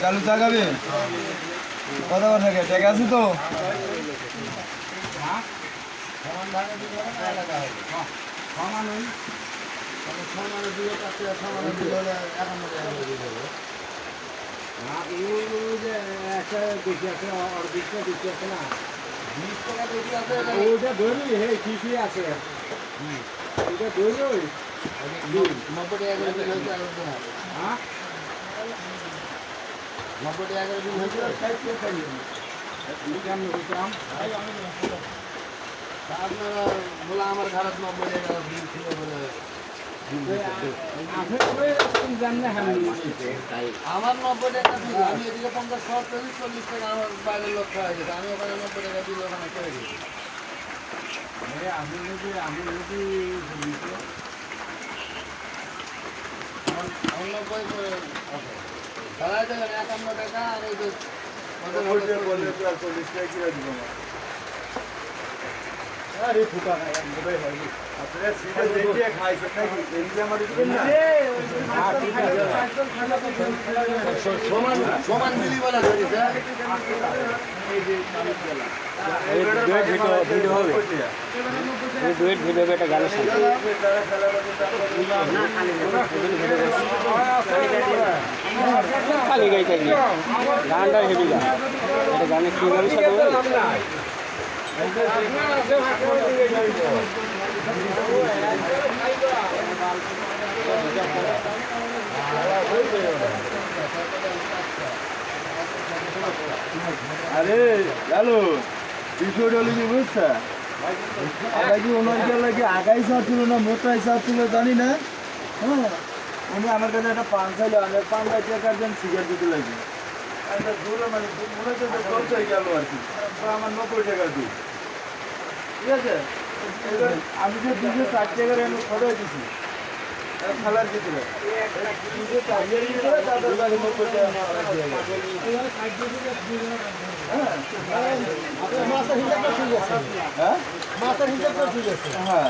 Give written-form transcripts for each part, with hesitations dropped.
কালু চা খাবে কথা কথা ঠিক আছে তো ওইটা ধরবি হে কি আছে ওইটা ধরবি 90 টাকা করে দিন হয়েছে হ্যাঁ 90 টাকা করে দিন হয়েছে আপনারা বলে আমার খারাপ 90 টাকা দিন ছিল বলে আমার 90 টাকা দিল আমি এদিকে 50 40 টাকা আমার বাইরের লোক খাওয়া গেছে আমি ওখানে 90 টাকা দিলে ওখানে করে দিই আমি যদি আমার 90 করে তারা দেবেন 51 টাকা আর ওই যে আরে ফুটা না মোবাইল হয়নি আপনারা সিধা দেখে খাইছে নাকি এই আমার দিবেন না সমান সমান মিলি বলা ধরেছে এই যে ভিডিও হবে এই ডুয়েট ভিডিও হবে একটা গানের সাথে খালি গাইতে গানটা হেভি গান এটা গানে কি গানের সাথে আরে হ্যালো বিষয়টা হলো কি বুঝছে আমরা কি ওনার লাগে আগাই চাচ্ছিল না মোটাই চাচ্ছিল জানি না হ্যাঁ উনি আমার কাছে একটা পান চাইলো আমি 5 টাকার জন্য সিগারেট দিতে লাগবে একটা দূরে মানে মনে হচ্ছে খরচ হয়ে গেল আর কি আমার 90 টাকা দিই ঠিক আছে এবার আমি যে 204 টাকার আমি খরচ দিচ্ছি খেলার ভিতরে তাদের বাড়ি 90 টাকা মাছের হিসাবটা ঠিক আছে হ্যাঁ মাছের হিসাবটা ঠিক আছে হ্যাঁ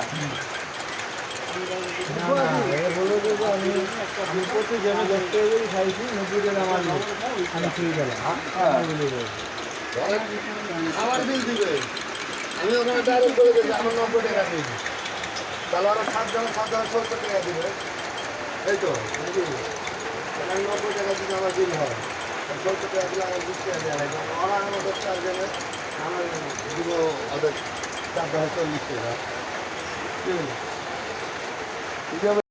আমি প্রতি জনে দেখতে খাইছি নদীতে আমার আমি ফ্রি গেলাম আমার বিল দিবে আমি ওখানে ডাইরেক্ট করে দিয়েছি আমার 90 টাকা দিয়েছি তাহলে ওরা 7 জন 70 টাকা দিবে এই তো নাকি তাহলে 90 টাকা দিলে আমার বিল হয় 70 টাকা দিলে আমার 20 টাকা দেওয়া লাগবে ওরা আমাদের 4 জনে আমার দিব ওদের 40 টাকা